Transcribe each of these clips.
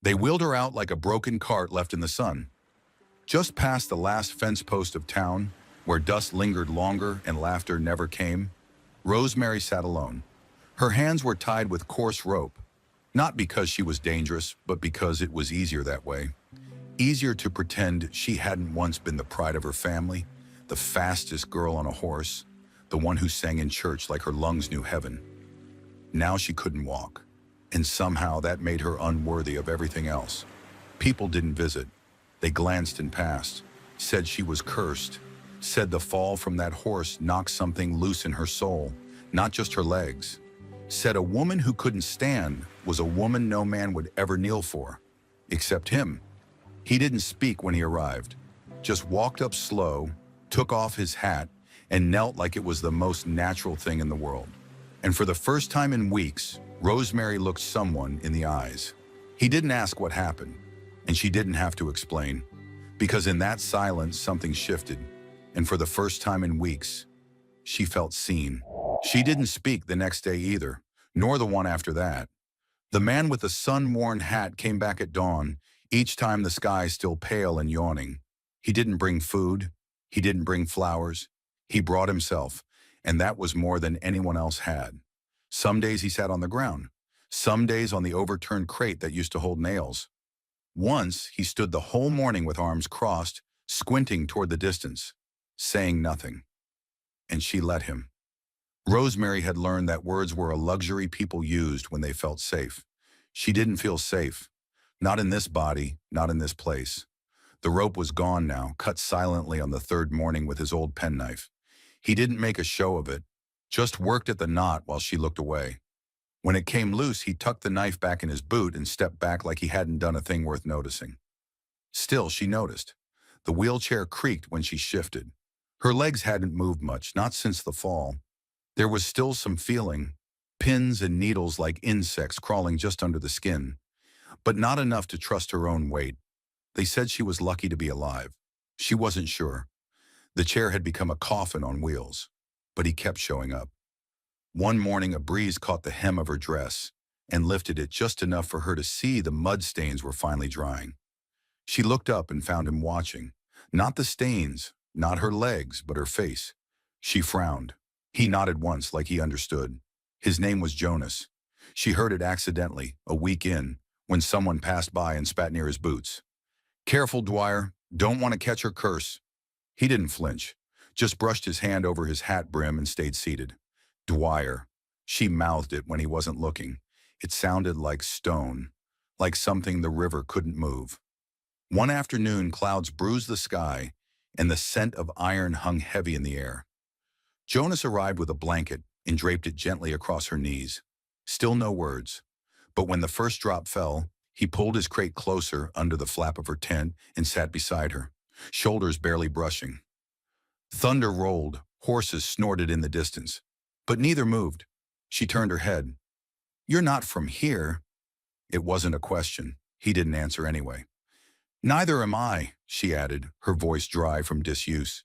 They wheeled her out like a broken cart left in the sun. Just past the last fence post of town, where dust lingered longer and laughter never came, Rosemary sat alone. Her hands were tied with coarse rope, not because she was dangerous, but because it was easier that way. Easier to pretend she hadn't once been the pride of her family, the fastest girl on a horse, the one who sang in church like her lungs knew heaven. Now she couldn't walk, and somehow that made her unworthy of everything else. People didn't visit. They glanced and passed, said she was cursed, said the fall from that horse knocked something loose in her soul, not just her legs. Said a woman who couldn't stand was a woman no man would ever kneel for, except him. He didn't speak when he arrived, just walked up slow, took off his hat, and knelt like it was the most natural thing in the world. And for the first time in weeks, Rosemary looked someone in the eyes. He didn't ask what happened, and she didn't have to explain, because in that silence something shifted, and for the first time in weeks, she felt seen. She didn't speak the next day either, nor the one after that. The man with the sun-worn hat came back at dawn, each time the sky still pale and yawning. He didn't bring food. He didn't bring flowers. He brought himself, and that was more than anyone else had. Some days he sat on the ground. Some days on the overturned crate that used to hold nails. Once he stood the whole morning with arms crossed, squinting toward the distance, saying nothing. And she let him. Rosemary had learned that words were a luxury people used when they felt safe. She didn't feel safe. Not in this body, not in this place. The rope was gone now, cut silently on the third morning with his old penknife. He didn't make a show of it, just worked at the knot while she looked away. When it came loose, he tucked the knife back in his boot and stepped back like he hadn't done a thing worth noticing. Still, she noticed. The wheelchair creaked when she shifted. Her legs hadn't moved much, not since the fall. There was still some feeling, pins and needles like insects crawling just under the skin, but not enough to trust her own weight. They said she was lucky to be alive. She wasn't sure. The chair had become a coffin on wheels, but he kept showing up. One morning, a breeze caught the hem of her dress and lifted it just enough for her to see the mud stains were finally drying. She looked up and found him watching. Not the stains, not her legs, but her face. She frowned. He nodded once like he understood. His name was Jonas. She heard it accidentally, a week in, when someone passed by and spat near his boots. "Careful, Dwyer. Don't want to catch her curse." He didn't flinch, just brushed his hand over his hat brim and stayed seated. Dwyer. She mouthed it when he wasn't looking. It sounded like stone, like something the river couldn't move. One afternoon, clouds bruised the sky, and the scent of iron hung heavy in the air. Jonas arrived with a blanket and draped it gently across her knees. Still no words. But when the first drop fell, he pulled his crate closer under the flap of her tent and sat beside her, shoulders barely brushing. Thunder rolled, horses snorted in the distance, but neither moved. She turned her head. "You're not from here." It wasn't a question. He didn't answer anyway. "Neither am I," she added, her voice dry from disuse.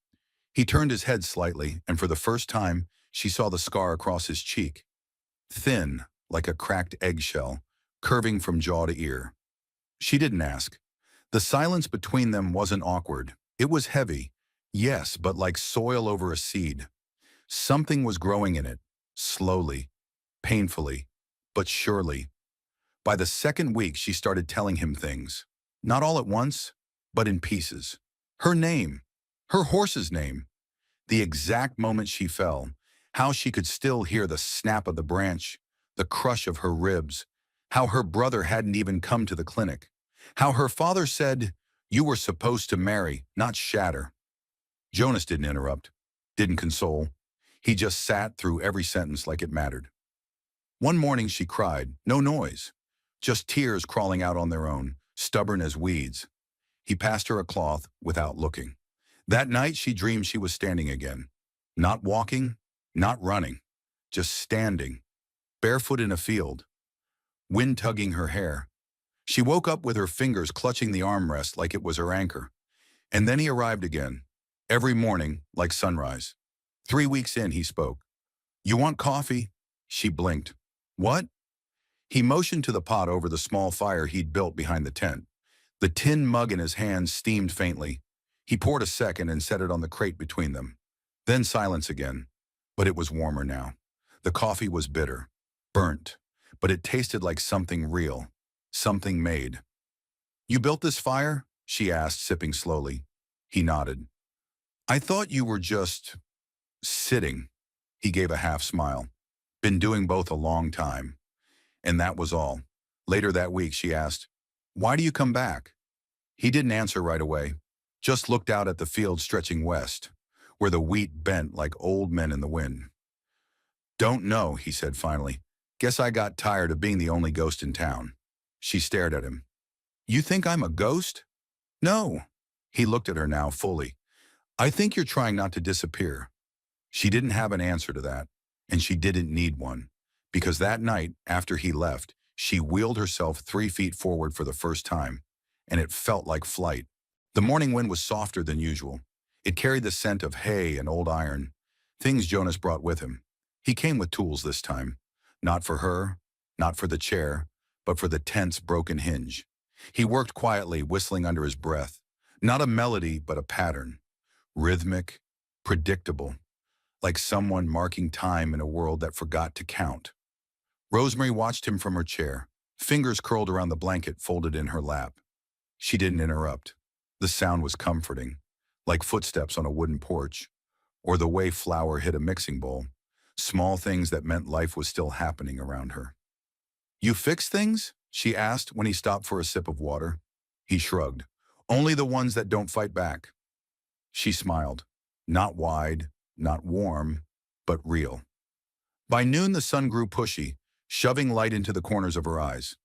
He turned his head slightly, and for the first time, she saw the scar across his cheek. Thin, like a cracked eggshell, curving from jaw to ear. She didn't ask. The silence between them wasn't awkward. It was heavy, yes, but like soil over a seed. Something was growing in it, slowly, painfully, but surely. By the second week, she started telling him things. Not all at once, but in pieces. Her name, her horse's name, the exact moment she fell, how she could still hear the snap of the branch, the crush of her ribs, how her brother hadn't even come to the clinic, how her father said, "You were supposed to marry, not shatter." Jonas didn't interrupt, didn't console. He just sat through every sentence like it mattered. One morning she cried, no noise, just tears crawling out on their own, stubborn as weeds. He passed her a cloth without looking. That night she dreamed she was standing again. Not walking, not running, just standing, barefoot in a field, wind tugging her hair. She woke up with her fingers clutching the armrest like it was her anchor. And then he arrived again, every morning like sunrise. 3 weeks in, he spoke. "You want coffee?" She blinked. "What?" He motioned to the pot over the small fire he'd built behind the tent. The tin mug in his hand steamed faintly. He poured a second and set it on the crate between them. Then silence again. But it was warmer now. The coffee was bitter, burnt, but it tasted like something real, something made. "You built this fire?" she asked, sipping slowly. He nodded. "I thought you were just sitting." He gave a half smile. "Been doing both a long time." And that was all. Later that week, she asked, "Why do you come back?" He didn't answer right away, just looked out at the field stretching west, where the wheat bent like old men in the wind. "Don't know," he said finally. "Guess I got tired of being the only ghost in town." She stared at him. "You think I'm a ghost?" "No." He looked at her now fully. "I think you're trying not to disappear." She didn't have an answer to that, and she didn't need one, because that night, after he left, she wheeled herself 3 feet forward for the first time, and it felt like flight. The morning wind was softer than usual. It carried the scent of hay and old iron, things Jonas brought with him. He came with tools this time, not for her, not for the chair, but for the tent's broken hinge. He worked quietly, whistling under his breath, not a melody, but a pattern, rhythmic, predictable, like someone marking time in a world that forgot to count. Rosemary watched him from her chair, fingers curled around the blanket folded in her lap. She didn't interrupt. The sound was comforting, like footsteps on a wooden porch, or the way flour hit a mixing bowl, small things that meant life was still happening around her. "You fix things?" she asked when he stopped for a sip of water. He shrugged. "Only the ones that don't fight back." She smiled. Not wide, not warm, but real. By noon, the sun grew pushy, shoving light into the corners of her eyes.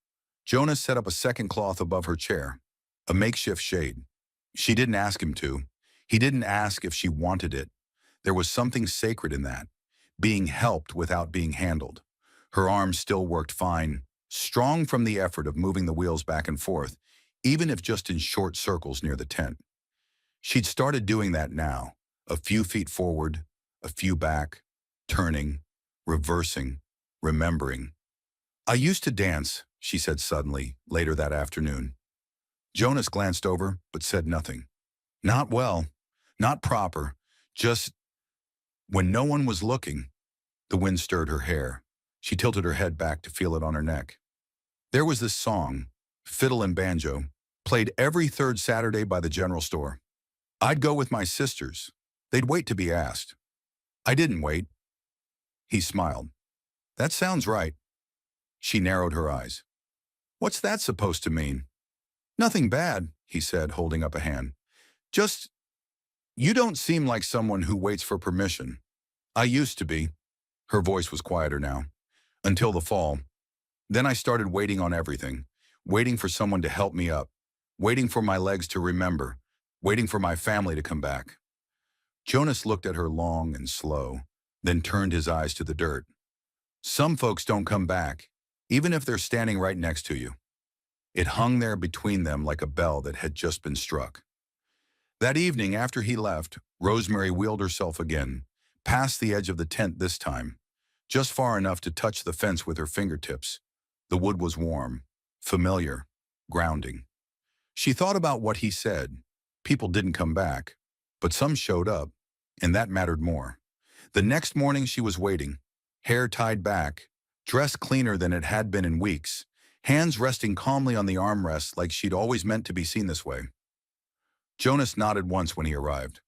Jonas set up a second cloth above her chair, a makeshift shade. She didn't ask him to. He didn't ask if she wanted it. There was something sacred in that, being helped without being handled. Her arms still worked fine, strong from the effort of moving the wheels back and forth, even if just in short circles near the tent. She'd started doing that now, a few feet forward, a few back, turning, reversing, remembering. "I used to dance," she said suddenly, later that afternoon. Jonas glanced over, but said nothing. Not well, not proper, just when no one was looking. The wind stirred her hair. She tilted her head back to feel it on her neck. There was this song, fiddle and banjo, played every third Saturday by the general store. I'd go with my sisters. They'd wait to be asked. I didn't wait. He smiled. That sounds right. She narrowed her eyes. What's that supposed to mean? Nothing bad, he said, holding up a hand. Just, you don't seem like someone who waits for permission. I used to be. Her voice was quieter now. Until the fall. Then I started waiting on everything. Waiting for someone to help me up. Waiting for my legs to remember. Waiting for my family to come back. Jonas looked at her long and slow, then turned his eyes to the dirt. Some folks don't come back, even if they're standing right next to you. It hung there between them like a bell that had just been struck. That evening after he left, Rosemary wheeled herself again, past the edge of the tent this time, just far enough to touch the fence with her fingertips. The wood was warm, familiar, grounding. She thought about what he said. People didn't come back, but some showed up, and that mattered more. The next morning she was waiting, hair tied back, dressed cleaner than it had been in weeks, hands resting calmly on the armrests like she'd always meant to be seen this way. Jonas nodded once when he arrived.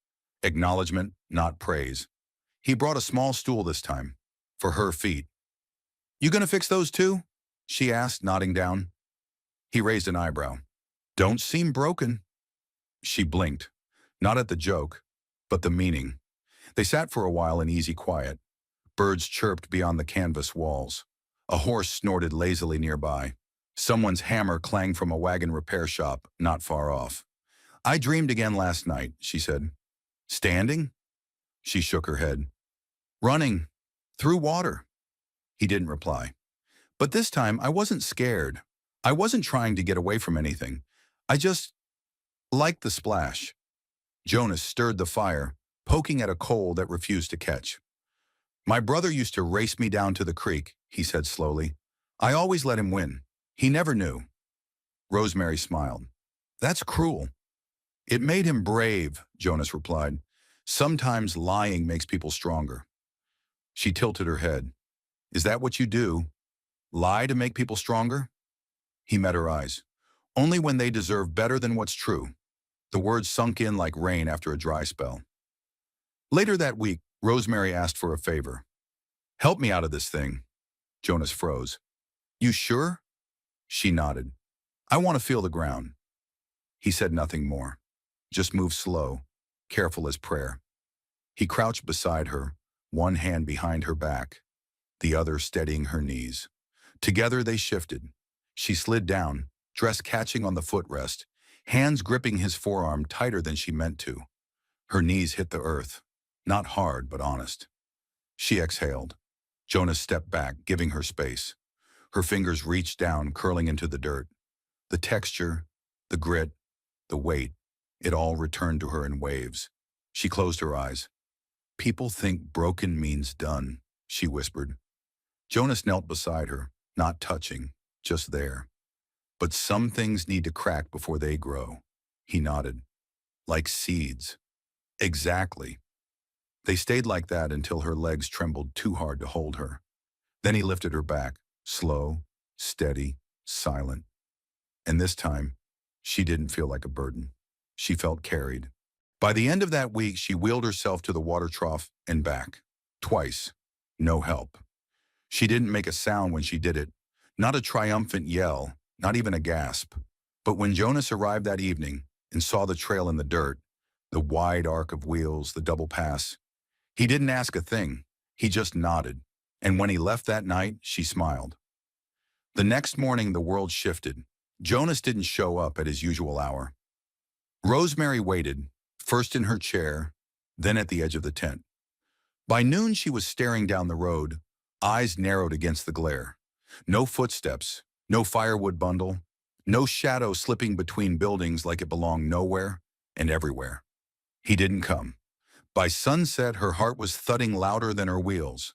Acknowledgement, not praise. He brought a small stool this time, for her feet. You gonna fix those too? She asked, nodding down. He raised an eyebrow. Don't seem broken. She blinked, not at the joke, but the meaning. They sat for a while in easy quiet. Birds chirped beyond the canvas walls. A horse snorted lazily nearby. Someone's hammer clanged from a wagon repair shop not far off. I dreamed again last night, she said. Standing? She shook her head. Running. Through water. He didn't reply. But this time I wasn't scared. I wasn't trying to get away from anything. I just liked the splash. Jonas stirred the fire, poking at a coal that refused to catch. My brother used to race me down to the creek, he said slowly. I always let him win. He never knew. Rosemary smiled. That's cruel. It made him brave, Jonas replied. Sometimes lying makes people stronger. She tilted her head. Is that what you do? Lie to make people stronger? He met her eyes. Only when they deserve better than what's true. The words sunk in like rain after a dry spell. Later that week, Rosemary asked for a favor. Help me out of this thing. Jonas froze. You sure? She nodded. I want to feel the ground. He said nothing more. Just moved slow, careful as prayer. He crouched beside her, one hand behind her back, the other steadying her knees. Together they shifted. She slid down, dress catching on the footrest, hands gripping his forearm tighter than she meant to. Her knees hit the earth, not hard but honest. She exhaled. Jonas stepped back, giving her space. Her fingers reached down, curling into the dirt. The texture, the grit, the weight, it all returned to her in waves. She closed her eyes. People think broken means done, she whispered. Jonas knelt beside her, not touching, just there. But some things need to crack before they grow. He nodded. Like seeds. Exactly. They stayed like that until her legs trembled too hard to hold her. Then he lifted her back, slow, steady, silent. And this time, she didn't feel like a burden. She felt carried. By the end of that week, she wheeled herself to the water trough and back. Twice. No help. She didn't make a sound when she did it. Not a triumphant yell, not even a gasp. But when Jonas arrived that evening and saw the trail in the dirt, the wide arc of wheels, the double pass, he didn't ask a thing. He just nodded. And when he left that night, she smiled. The next morning, the world shifted. Jonas didn't show up at his usual hour. Rosemary waited, first in her chair, then at the edge of the tent. By noon, she was staring down the road, eyes narrowed against the glare. No footsteps, no firewood bundle, no shadow slipping between buildings like it belonged nowhere and everywhere. He didn't come. By sunset, her heart was thudding louder than her wheels.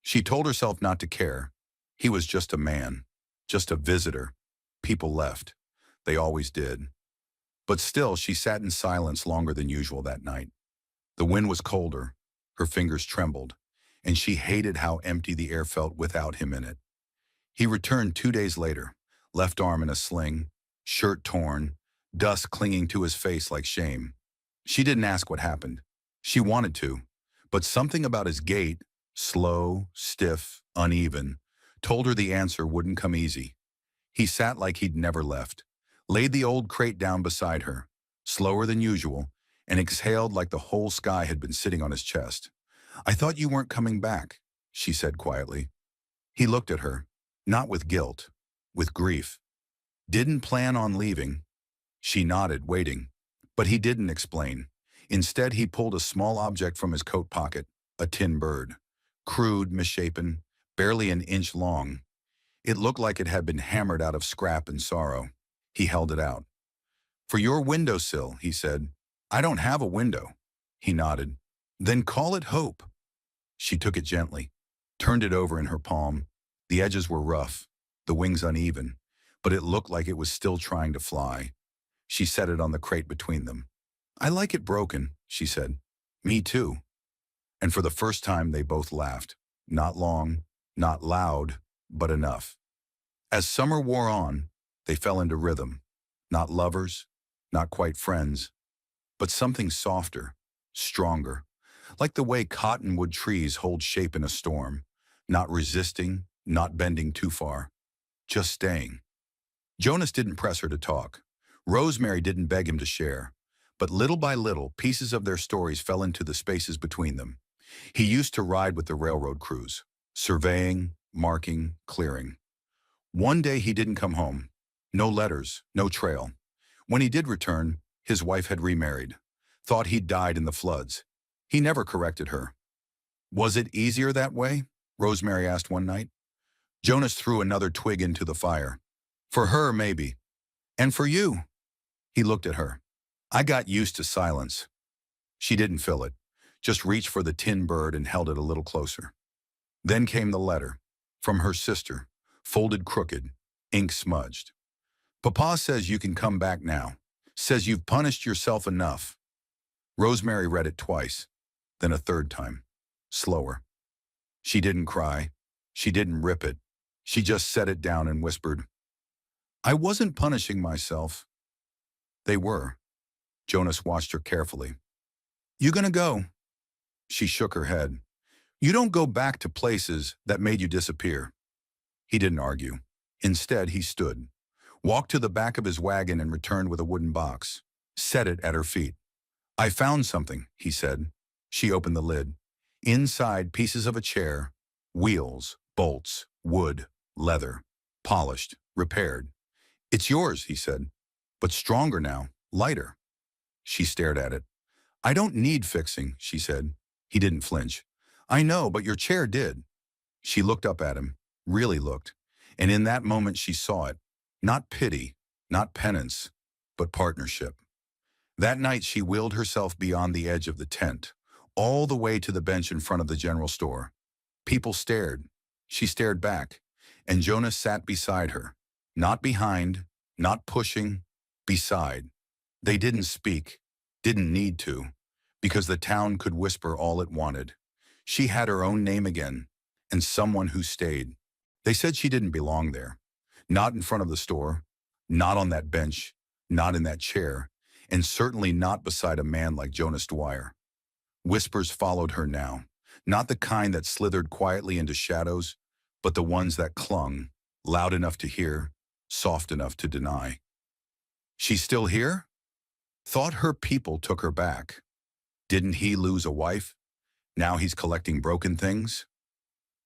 She told herself not to care. He was just a man, just a visitor. People left. They always did. But still, she sat in silence longer than usual that night. The wind was colder, her fingers trembled, and she hated how empty the air felt without him in it. He returned 2 days later, left arm in a sling, shirt torn, dust clinging to his face like shame. She didn't ask what happened. She wanted to, but something about his gait, slow, stiff, uneven, told her the answer wouldn't come easy. He sat like he'd never left, laid the old crate down beside her, slower than usual, and exhaled like the whole sky had been sitting on his chest. I thought you weren't coming back, she said quietly. He looked at her, not with guilt, with grief. Didn't plan on leaving. She nodded, waiting. But he didn't explain. Instead, he pulled a small object from his coat pocket, a tin bird. Crude, misshapen, barely an inch long. It looked like it had been hammered out of scrap and sorrow. He held it out. For your windowsill, he said. I don't have a window. He nodded. Then call it hope. She took it gently, turned it over in her palm. The edges were rough, the wings uneven, but it looked like it was still trying to fly. She set it on the crate between them. I like it broken, she said. Me too. And for the first time, they both laughed. Not long, not loud, but enough. As summer wore on, they fell into rhythm. Not lovers, not quite friends, but something softer, stronger, like the way cottonwood trees hold shape in a storm, not resisting, not bending too far, just staying. Jonas didn't press her to talk. Rosemary didn't beg him to share. But little by little, pieces of their stories fell into the spaces between them. He used to ride with the railroad crews, surveying, marking, clearing. One day he didn't come home. No letters, no trail. When he did return, his wife had remarried. Thought he'd died in the floods. He never corrected her. Was it easier that way? Rosemary asked one night. Jonas threw another twig into the fire. For her, maybe. And for you? He looked at her. I got used to silence. She didn't fill it, just reached for the tin bird and held it a little closer. Then came the letter, from her sister, folded crooked, ink smudged. Papa says you can come back now. Says you've punished yourself enough. Rosemary read it twice, then a third time. Slower. She didn't cry. She didn't rip it. She just set it down and whispered, I wasn't punishing myself. They were. Jonas watched her carefully. You gonna go? She shook her head. You don't go back to places that made you disappear. He didn't argue. Instead, he stood, walked to the back of his wagon and returned with a wooden box, set it at her feet. I found something, he said. She opened the lid. Inside, pieces of a chair, wheels, bolts, wood, leather, polished, repaired. It's yours, he said, but stronger now, lighter. She stared at it. I don't need fixing, she said. He didn't flinch. I know, but your chair did. She looked up at him, really looked, and in that moment she saw it. Not pity, not penance, but partnership. That night she wheeled herself beyond the edge of the tent, all the way to the bench in front of the general store. People stared. She stared back, and Jonas sat beside her. Not behind, not pushing, beside. They didn't speak, didn't need to, because the town could whisper all it wanted. She had her own name again, and someone who stayed. They said she didn't belong there. Not in front of the store, not on that bench, not in that chair, and certainly not beside a man like Jonas Dwyer. Whispers followed her now, not the kind that slithered quietly into shadows, but the ones that clung, loud enough to hear, soft enough to deny. She's still here? Thought her people took her back. Didn't he lose a wife? Now he's collecting broken things?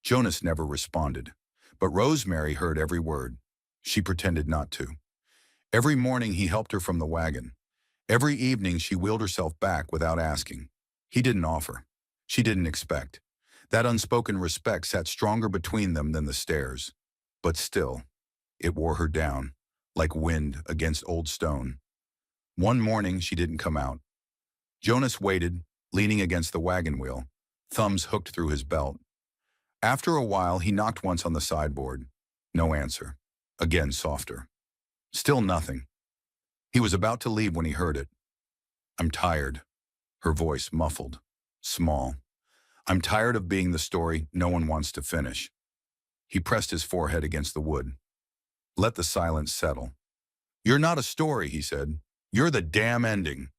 Jonas never responded, but Rosemary heard every word. She pretended not to. Every morning he helped her from the wagon. Every evening she wheeled herself back without asking. He didn't offer. She didn't expect. That unspoken respect sat stronger between them than the stairs. But still, it wore her down, like wind against old stone. One morning she didn't come out. Jonas waited, leaning against the wagon wheel, thumbs hooked through his belt. After a while he knocked once on the sideboard. No answer. Again softer. Still nothing. He was about to leave when he heard it. I'm tired. Her voice muffled, small. I'm tired of being the story no one wants to finish. He pressed his forehead against the wood. Let the silence settle. You're not a story, he said. You're the damn ending.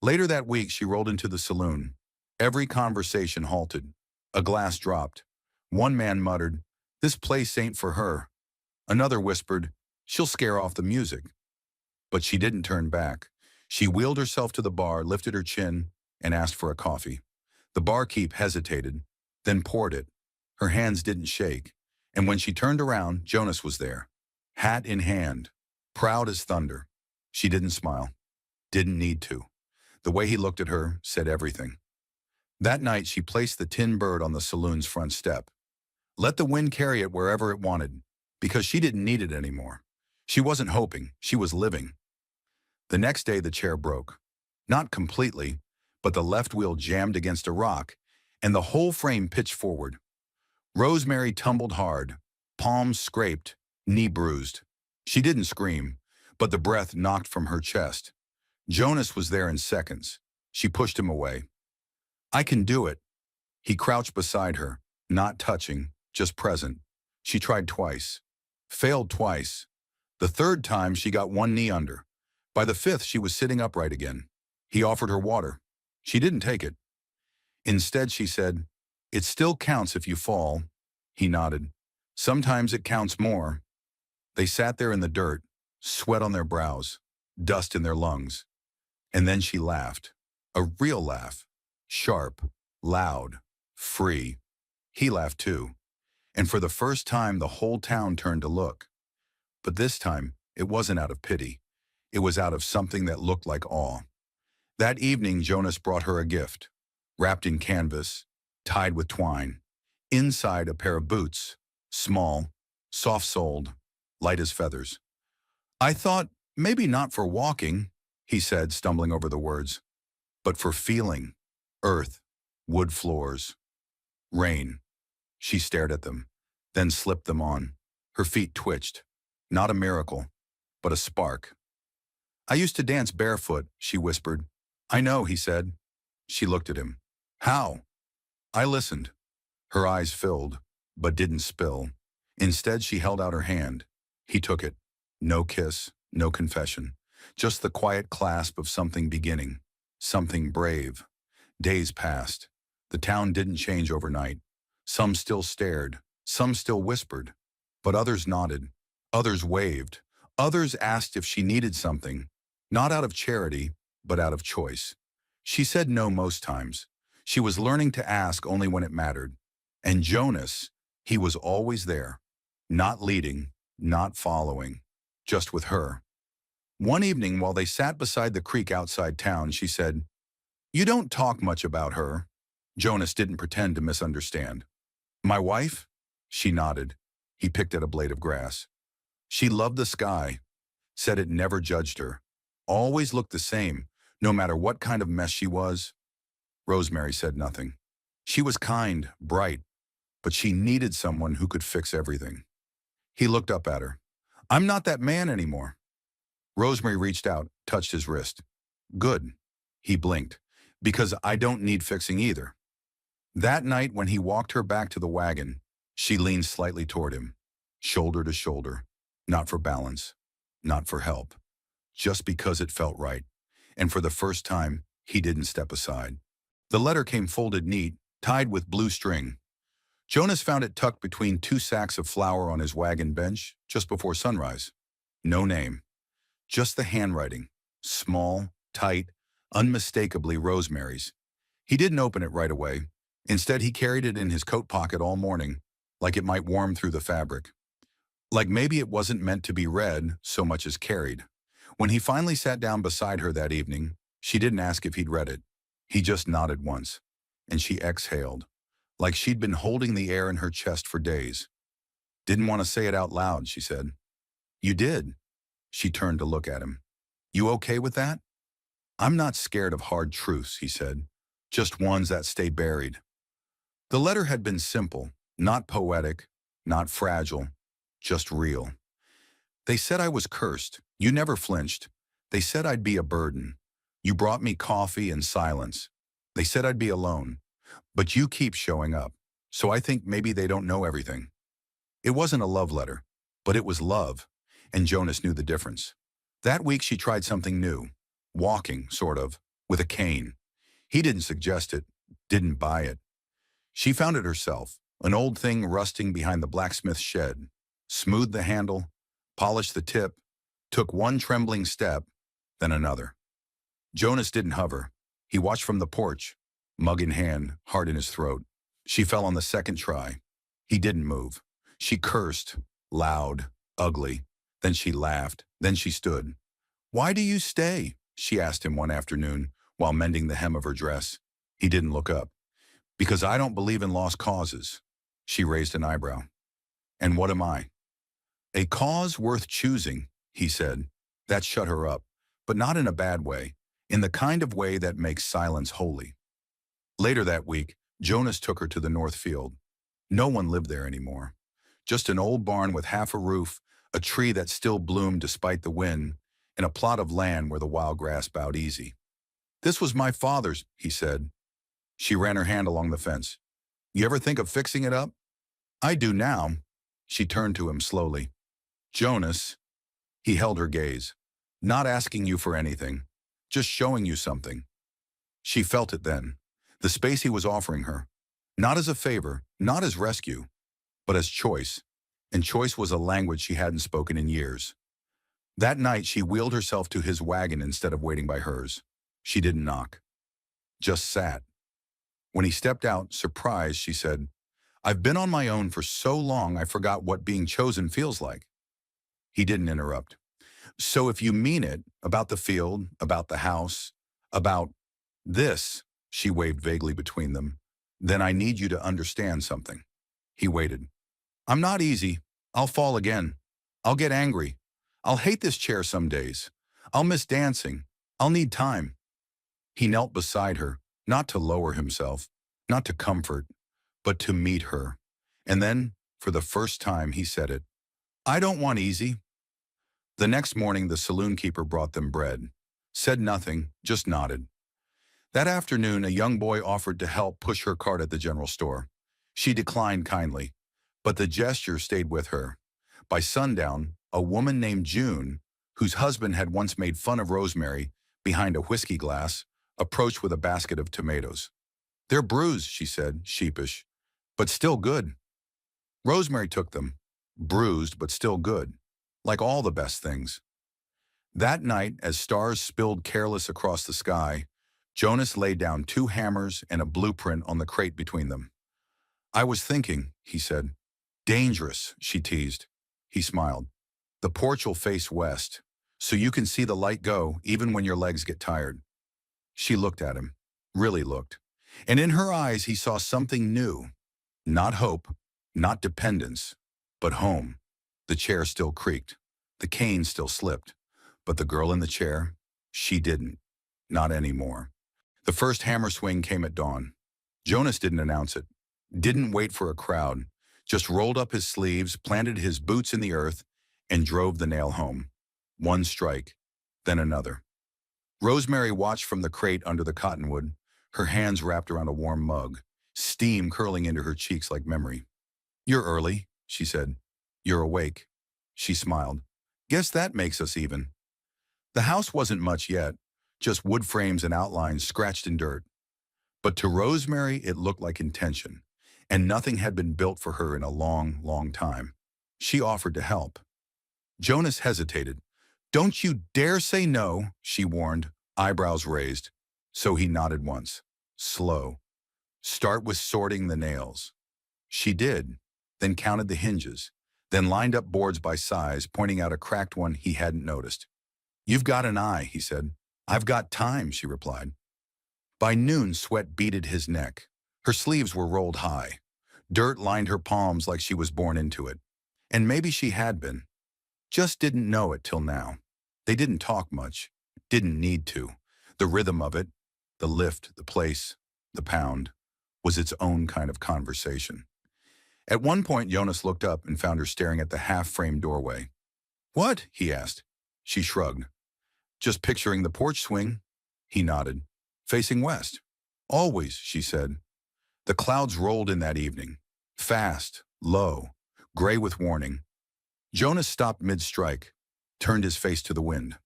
Later that week she rolled into the saloon. Every conversation halted. A glass dropped. One man muttered, this place ain't for her. Another whispered, she'll scare off the music. But she didn't turn back. She wheeled herself to the bar, lifted her chin, and asked for a coffee. The barkeep hesitated, then poured it. Her hands didn't shake, and when she turned around, Jonas was there, hat in hand, proud as thunder. She didn't smile, didn't need to. The way he looked at her said everything. That night she placed the tin bird on the saloon's front step. Let the wind carry it wherever it wanted, because she didn't need it anymore. She wasn't hoping, she was living. The next day the chair broke. Not completely, but the left wheel jammed against a rock, and the whole frame pitched forward. Rosemary tumbled hard, palms scraped, knee bruised. She didn't scream, but the breath knocked from her chest. Jonas was there in seconds. She pushed him away. I can do it. He crouched beside her, not touching, just present. She tried twice. Failed twice. The third time she got one knee under. By the fifth she was sitting upright again. He offered her water. She didn't take it. Instead she said, it still counts if you fall. He nodded. Sometimes it counts more. They sat there in the dirt, sweat on their brows, dust in their lungs. And then she laughed. A real laugh. Sharp, loud, free. He laughed too. And for the first time the whole town turned to look. But this time it wasn't out of pity. It was out of something that looked like awe. That evening Jonas brought her a gift, wrapped in canvas, tied with twine. Inside a pair of boots, small, soft-soled, light as feathers. I thought, maybe not for walking, he said, stumbling over the words, but for feeling. Earth, wood floors, rain. She stared at them, then slipped them on. Her feet twitched. Not a miracle, but a spark. I used to dance barefoot, she whispered. I know, he said. She looked at him. How? I listened. Her eyes filled, but didn't spill. Instead, she held out her hand. He took it. No kiss, no confession. Just the quiet clasp of something beginning. Something brave. Days passed. The town didn't change overnight. Some still stared. Some still whispered. But others nodded. Others waved. Others asked if she needed something. Not out of charity, but out of choice. She said no most times. She was learning to ask only when it mattered. And Jonas, he was always there. Not leading, not following, just with her. One evening while they sat beside the creek outside town, she said, You don't talk much about her. Jonas didn't pretend to misunderstand. My wife? She nodded. He picked at a blade of grass. She loved the sky, said it never judged her. Always looked the same, no matter what kind of mess she was. Rosemary said nothing. She was kind, bright, but she needed someone who could fix everything. He looked up at her. I'm not that man anymore. Rosemary reached out, touched his wrist. Good. He blinked. Because I don't need fixing either. That night when he walked her back to the wagon, she leaned slightly toward him, shoulder to shoulder, not for balance, not for help, just because it felt right. And for the first time, he didn't step aside. The letter came folded neat, tied with blue string. Jonas found it tucked between two sacks of flour on his wagon bench just before sunrise. No name, just the handwriting, small, tight, unmistakably Rosemary's. He didn't open it right away. Instead, he carried it in his coat pocket all morning, like it might warm through the fabric. Like maybe it wasn't meant to be read so much as carried. When he finally sat down beside her that evening, she didn't ask if he'd read it. He just nodded once, and she exhaled, like she'd been holding the air in her chest for days. Didn't want to say it out loud, she said. You did. She turned to look at him. You okay with that? I'm not scared of hard truths, he said, just ones that stay buried. The letter had been simple, not poetic, not fragile, just real. They said I was cursed. You never flinched. They said I'd be a burden. You brought me coffee and silence. They said I'd be alone. But you keep showing up. So I think maybe they don't know everything. It wasn't a love letter, but it was love, and Jonas knew the difference. That week she tried something new. Walking, sort of, with a cane. He didn't suggest it, didn't buy it. She found it herself, an old thing rusting behind the blacksmith shed, smoothed the handle, polished the tip, took one trembling step, then another. Jonas didn't hover. He watched from the porch, mug in hand, heart in his throat. She fell on the second try. He didn't move. She cursed, loud, ugly. Then she laughed. Then she stood. Why do you stay? She asked him one afternoon while mending the hem of her dress. He didn't look up. Because I don't believe in lost causes. She raised an eyebrow. And what am I? A cause worth choosing, he said. That shut her up, but not in a bad way, in the kind of way that makes silence holy. Later that week, Jonas took her to the north field. No one lived there anymore. Just an old barn with half a roof, a tree that still bloomed despite the wind, and a plot of land where the wild grass bowed easy. This was my father's, he said. She ran her hand along the fence. You ever think of fixing it up? I do now. She turned to him slowly. Jonas. He held her gaze. Not asking you for anything, just showing you something. She felt it then, the space he was offering her. Not as a favor, not as rescue, but as choice. And choice was a language she hadn't spoken in years. That night, she wheeled herself to his wagon instead of waiting by hers. She didn't knock, just sat. When he stepped out, surprised, she said, I've been on my own for so long I forgot what being chosen feels like. He didn't interrupt. So if you mean it, about the field, about the house, about this, she waved vaguely between them, then I need you to understand something. He waited. I'm not easy. I'll fall again. I'll get angry. I'll hate this chair some days. I'll miss dancing. I'll need time. He knelt beside her, not to lower himself, not to comfort, but to meet her. And then, for the first time, he said it. I don't want easy. The next morning, the saloon keeper brought them bread. Said nothing, just nodded. That afternoon, a young boy offered to help push her cart at the general store. She declined kindly, but the gesture stayed with her. By sundown, a woman named June, whose husband had once made fun of Rosemary behind a whiskey glass, approached with a basket of tomatoes. They're bruised, she said, sheepish, but still good. Rosemary took them, bruised but still good, like all the best things. That night, as stars spilled careless across the sky, Jonas laid down 2 hammers and a blueprint on the crate between them. I was thinking, he said. Dangerous, she teased. He smiled. The porch will face west, so you can see the light go even when your legs get tired. She looked at him, really looked. And in her eyes he saw something new. Not hope, not dependence, but home. The chair still creaked. The cane still slipped. But the girl in the chair, she didn't. Not anymore. The first hammer swing came at dawn. Jonas didn't announce it. Didn't wait for a crowd. Just rolled up his sleeves, planted his boots in the earth, and drove the nail home. One strike, then another. Rosemary watched from the crate under the cottonwood, her hands wrapped around a warm mug, steam curling into her cheeks like memory. You're early, she said. You're awake. She smiled. Guess that makes us even. The house wasn't much yet, just wood frames and outlines scratched in dirt. But to Rosemary it looked like intention, and nothing had been built for her in a long, long time. She offered to help. Jonas hesitated. Don't you dare say no, she warned, eyebrows raised. So he nodded once. Slow. Start with sorting the nails. She did, then counted the hinges, then lined up boards by size, pointing out a cracked one he hadn't noticed. You've got an eye, he said. I've got time, she replied. By noon, sweat beaded his neck. Her sleeves were rolled high. Dirt lined her palms like she was born into it. And maybe she had been. Just didn't know it till now. They didn't talk much. Didn't need to. The rhythm of it, the lift, the place, the pound, was its own kind of conversation. At one point, Jonas looked up and found her staring at the half-framed doorway. What? He asked. She shrugged. Just picturing the porch swing. He nodded. Facing west. Always, she said. The clouds rolled in that evening. Fast, low, gray with warning. Jonas stopped mid-strike, turned his face to the wind.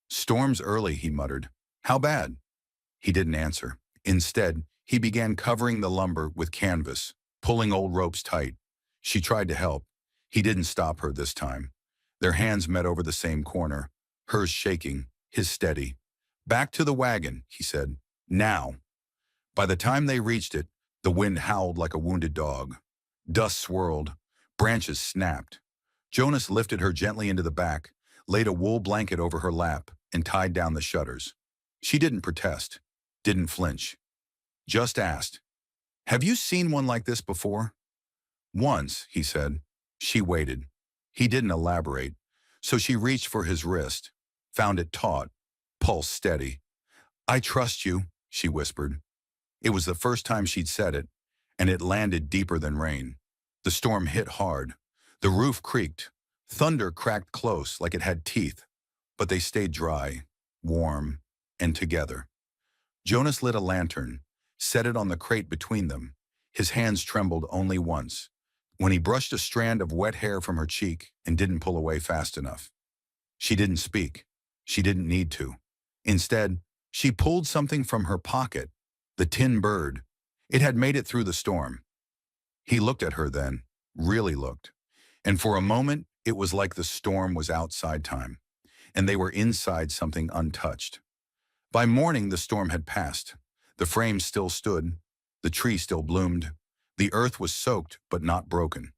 Storm's early, he muttered. How bad? He didn't answer. Instead, he began covering the lumber with canvas, pulling old ropes tight. She tried to help. He didn't stop her this time. Their hands met over the same corner, hers shaking, his steady. Back to the wagon, he said. Now. By the time they reached it, the wind howled like a wounded dog. Dust swirled. Branches snapped. Jonas lifted her gently into the back, laid a wool blanket over her lap, and tied down the shutters. She didn't protest, didn't flinch. Just asked, have you seen one like this before? Once, he said. She waited. He didn't elaborate, so she reached for his wrist, found it taut, pulse steady. I trust you, she whispered. It was the first time she'd said it, and it landed deeper than rain. The storm hit hard. The roof creaked. Thunder cracked close like it had teeth, but they stayed dry, warm, and together. Jonas lit a lantern, set it on the crate between them. His hands trembled only once, when he brushed a strand of wet hair from her cheek and didn't pull away fast enough. She didn't speak. She didn't need to. Instead, she pulled something from her pocket, the tin bird. It had made it through the storm. He looked at her then, really looked. And for a moment, it was like the storm was outside time, and they were inside something untouched. By morning, the storm had passed. The frame still stood. The tree still bloomed. The earth was soaked, but not broken.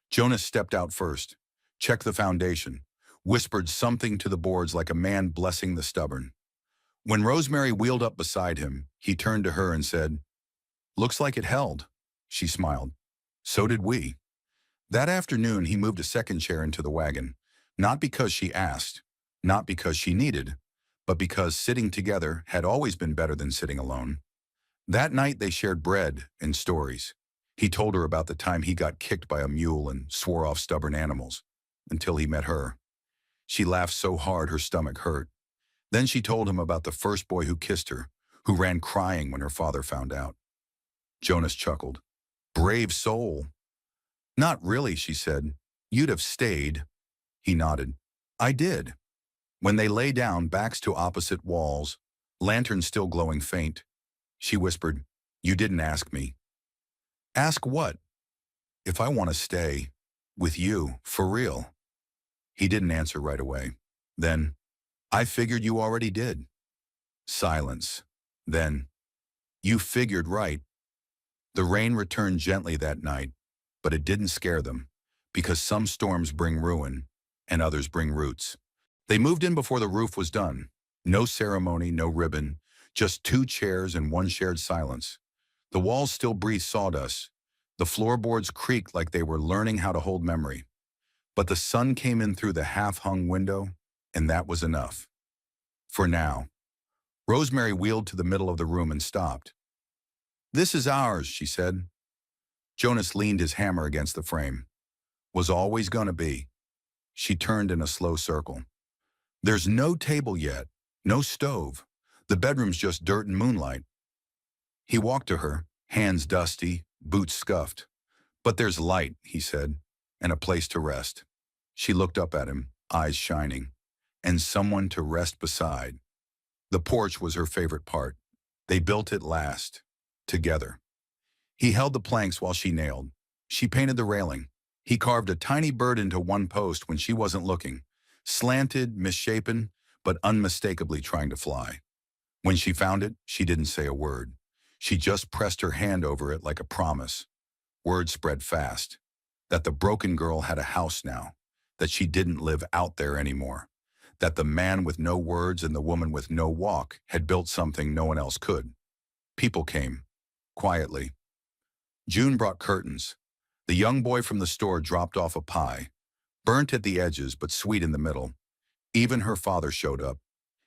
Jonas stepped out first, checked the foundation, whispered something to the boards like a man blessing the stubborn. When Rosemary wheeled up beside him, he turned to her and said, "Looks like it held." She smiled. So did we. That afternoon, he moved a second chair into the wagon, not because she asked, not because she needed, but because sitting together had always been better than sitting alone. That night, they shared bread and stories. He told her about the time he got kicked by a mule and swore off stubborn animals. until he met her. She laughed so hard her stomach hurt. Then she told him about the first boy who kissed her, who ran crying when her father found out. Jonas chuckled. Brave soul. Not really, she said. You'd have stayed. He nodded. I did. When they lay down, backs to opposite walls, lantern still glowing faint, she whispered, You didn't ask me. Ask what? If I want to stay. With you, for real. He didn't answer right away. Then, I figured you already did. Silence. Then, you figured right. The rain returned gently that night, but it didn't scare them, because some storms bring ruin, and others bring roots. They moved in before the roof was done. No ceremony, no ribbon, just 2 chairs and one shared silence. The walls still breathed sawdust. The floorboards creaked like they were learning how to hold memory. But the sun came in through the half-hung window, and that was enough. For now. Rosemary wheeled to the middle of the room and stopped. This is ours, she said. Jonas leaned his hammer against the frame. Was always gonna be. She turned in a slow circle. There's no table yet, no stove. The bedroom's just dirt and moonlight. He walked to her, hands dusty, boots scuffed. But there's light, he said, and a place to rest. She looked up at him, eyes shining, and someone to rest beside. The porch was her favorite part. They built it last, together. He held the planks while she nailed. She painted the railing. He carved a tiny bird into one post when she wasn't looking, slanted, misshapen, but unmistakably trying to fly. When she found it, she didn't say a word. She just pressed her hand over it like a promise. Word spread fast. That the broken girl had a house now. That she didn't live out there anymore. That the man with no words and the woman with no walk had built something no one else could. People came, quietly. June brought curtains. The young boy from the store dropped off a pie, burnt at the edges but sweet in the middle. Even her father showed up.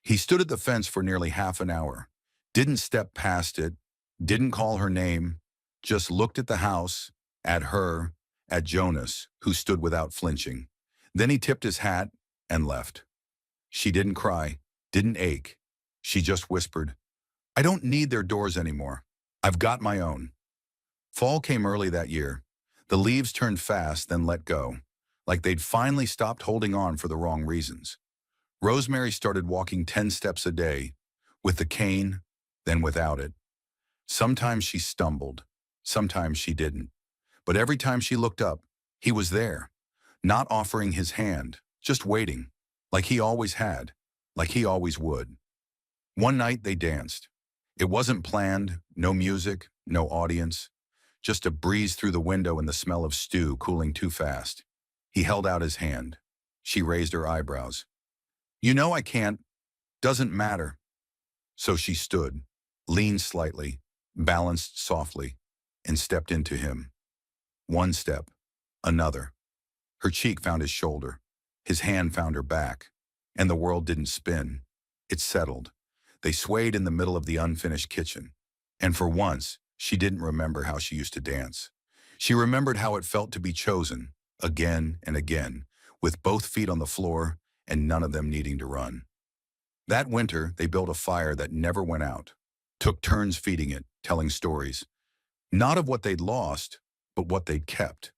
He stood at the fence for nearly half an hour, didn't step past it, didn't call her name, just looked at the house, at her, at Jonas, who stood without flinching. Then he tipped his hat and left. She didn't cry, didn't ache. She just whispered, I don't need their doors anymore. I've got my own. Fall came early that year. The leaves turned fast, then let go, like they'd finally stopped holding on for the wrong reasons. Rosemary started walking 10 steps a day, with the cane, then without it. Sometimes she stumbled, sometimes she didn't. But every time she looked up, he was there, not offering his hand, just waiting, like he always had, like he always would. One night they danced. It wasn't planned, no music, no audience, just a breeze through the window and the smell of stew cooling too fast. He held out his hand. She raised her eyebrows. You know I can't. Doesn't matter. So she stood, leaned slightly, balanced softly, and stepped into him. One step, another. Her cheek found his shoulder. His hand found her back. And the world didn't spin. It settled. They swayed in the middle of the unfinished kitchen. And for once, she didn't remember how she used to dance. She remembered how it felt to be chosen, again and again, with both feet on the floor and none of them needing to run. That winter, they built a fire that never went out, took turns feeding it, telling stories, not of what they'd lost, but what they'd kept.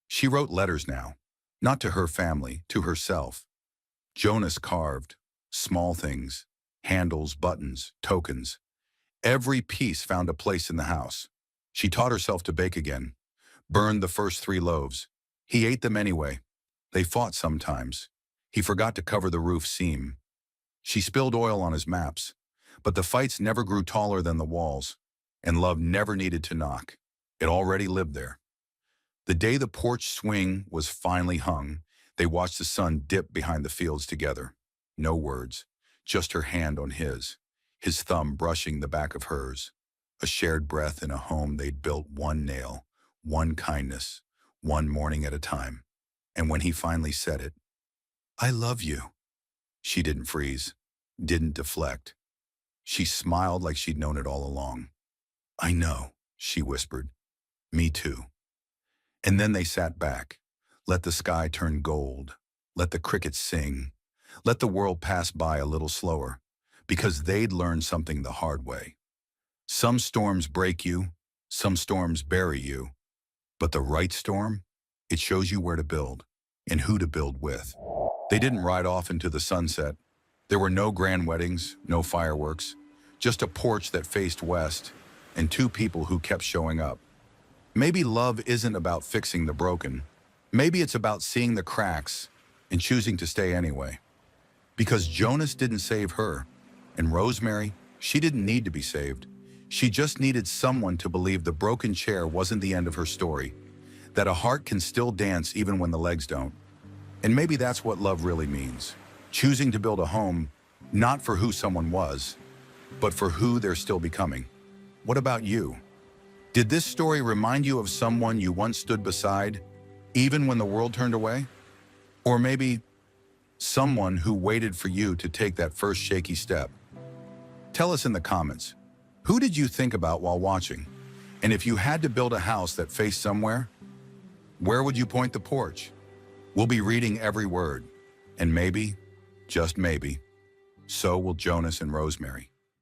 She wrote letters now, not to her family, to herself. Jonas carved, small things, handles, buttons, tokens. Every piece found a place in the house. She taught herself to bake again, burned the first 3 loaves. He ate them anyway. They fought sometimes. He forgot to cover the roof seam. She spilled oil on his maps, but the fights never grew taller than the walls, and love never needed to knock. It already lived there. The day the porch swing was finally hung, they watched the sun dip behind the fields together. No words, just her hand on his thumb brushing the back of hers. A shared breath in a home they'd built one nail, one kindness, one morning at a time. And when he finally said it, I love you. She didn't freeze, didn't deflect. She smiled like she'd known it all along. I know, she whispered. Me too. And then they sat back, Let the sky turn gold. Let the crickets sing. Let the world pass by a little slower, because they'd learn something the hard way. Some storms break you, some storms bury you, but the right storm, it shows you where to build and who to build with. They didn't ride off into the sunset. There were no grand weddings, no fireworks, just a porch that faced west and two people who kept showing up. Maybe love isn't about fixing the broken. Maybe it's about seeing the cracks and choosing to stay anyway. Because Jonas didn't save her, and Rosemary, she didn't need to be saved. She just needed someone to believe the broken chair wasn't the end of her story, that a heart can still dance even when the legs don't. And maybe that's what love really means. Choosing to build a home, not for who someone was, but for who they're still becoming. What about you? Did this story remind you of someone you once stood beside, even when the world turned away? Or maybe someone who waited for you to take that first shaky step? Tell us in the comments. Who did you think about while watching? And if you had to build a house that faced somewhere, where would you point the porch? We'll be reading every word, and maybe, just maybe, so will Jonas and Rosemary.